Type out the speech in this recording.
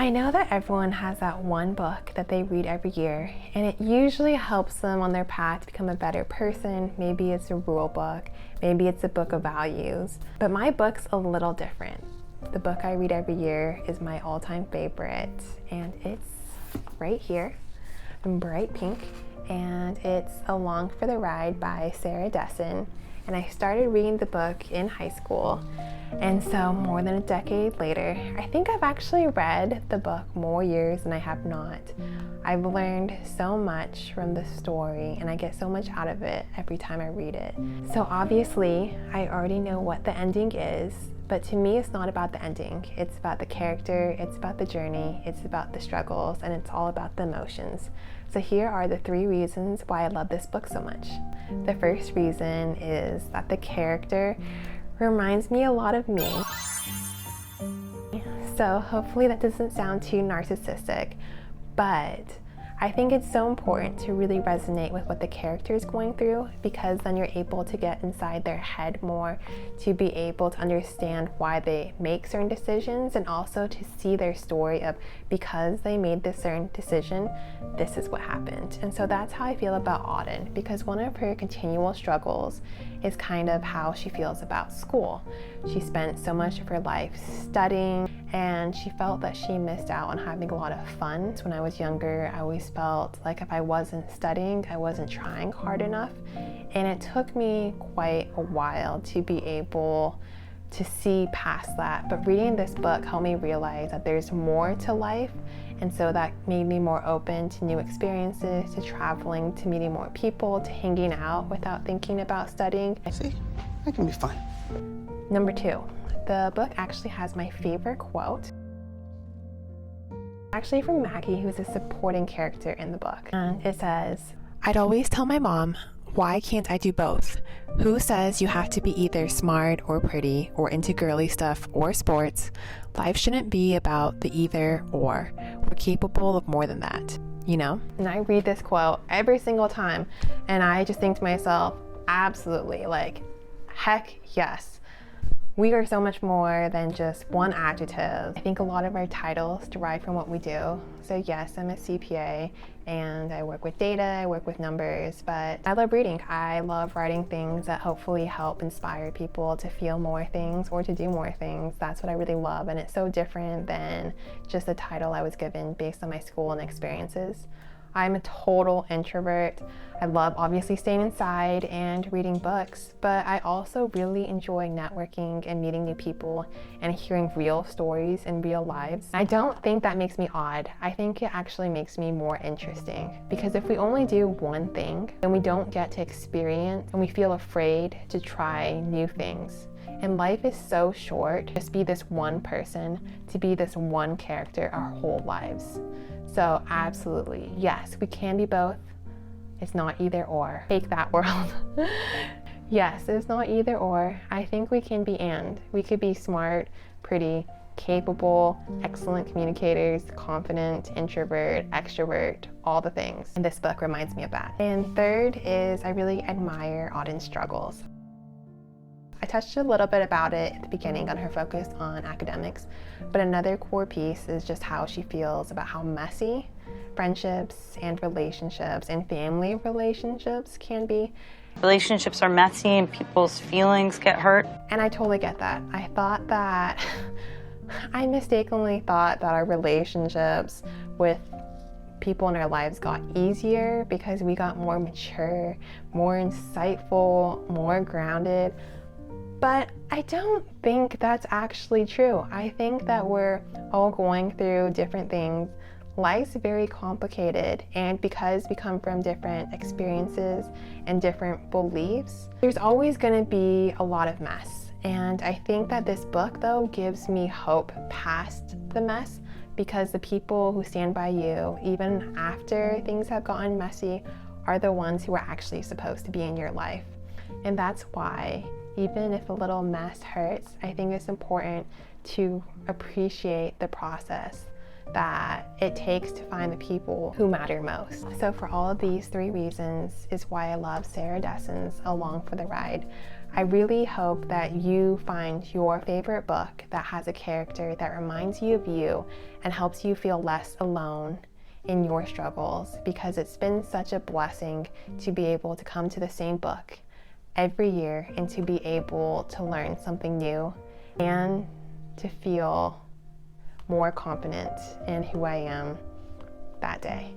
I know that everyone has that one book that they read every year, and it usually helps them on their path to become a better person. Maybe it's a rule book, maybe it's a book of values, but my book's a little different. The book I read every year is my all-time favorite, and it's right here in bright pink, and it's Along for the Ride by Sarah Dessen. And I started reading the book in high school, and so more than a decade later, I think I've actually read the book more years than I have not. I've learned so much from the story, and I get so much out of it every time I read it. So obviously, I already know what the ending is, but to me, it's not about the ending. It's about the character, it's about the journey, it's about the struggles, and it's all about the emotions. So here are the 3 reasons why I love this book so much. The first reason is that the character reminds me a lot of me. So hopefully that doesn't sound too narcissistic, but I think it's so important to really resonate with what the character is going through, because then you're able to get inside their head more, to be able to understand why they make certain decisions, and also to see their story of because they made this certain decision, this is what happened. And so that's how I feel about Auden, because one of her continual struggles is kind of how she feels about school. She spent so much of her life studying, and she felt that she missed out on having a lot of fun. When I was younger, I always felt like if I wasn't studying, I wasn't trying hard enough. And it took me quite a while to be able to see past that. But reading this book helped me realize that there's more to life. And so that made me more open to new experiences, to traveling, to meeting more people, to hanging out without thinking about studying. See, I can be fun. Number 2, the book actually has my favorite quote. Actually from Maggie, who's a supporting character in the book. And it says, "I'd always tell my mom, why can't I do both? Who says you have to be either smart or pretty or into girly stuff or sports? Life shouldn't be about the either or. We're capable of more than that, you know?" And I read this quote every single time, and I just think to myself, absolutely, like, heck yes. We are so much more than just one adjective. I think a lot of our titles derive from what we do. So yes, I'm a CPA and I work with data, I work with numbers, but I love reading. I love writing things that hopefully help inspire people to feel more things or to do more things. That's what I really love, and it's so different than just the title I was given based on my school and experiences. I'm a total introvert. I love obviously staying inside and reading books, but I also really enjoy networking and meeting new people and hearing real stories in real lives. I don't think that makes me odd. I think it actually makes me more interesting, because if we only do one thing, then we don't get to experience and we feel afraid to try new things. And life is so short, just be this one person, to be this one character our whole lives. So absolutely, yes, we can be both. It's not either or. Take that, world. Yes, it's not either or. I think we can be and. We could be smart, pretty, capable, excellent communicators, confident, introvert, extrovert, all the things. And this book reminds me of that. And third is I really admire Auden's struggles. I touched a little bit about it at the beginning on her focus on academics, but another core piece is just how she feels about how messy friendships and relationships and family relationships can be. Relationships are messy and people's feelings get hurt. And I totally get that. I mistakenly thought that our relationships with people in our lives got easier because we got more mature, more insightful, more grounded. But I don't think that's actually true. I think that we're all going through different things. Life's very complicated, and because we come from different experiences and different beliefs, there's always going to be a lot of mess. And I think that this book, though, gives me hope past the mess, because the people who stand by you, even after things have gotten messy, are the ones who are actually supposed to be in your life. And that's why, even if a little mess hurts, I think it's important to appreciate the process that it takes to find the people who matter most. So for all of these 3 reasons is why I love Sarah Dessen's Along for the Ride. I really hope that you find your favorite book that has a character that reminds you of you and helps you feel less alone in your struggles, because it's been such a blessing to be able to come to the same book every year and to be able to learn something new and to feel more confident in who I am that day.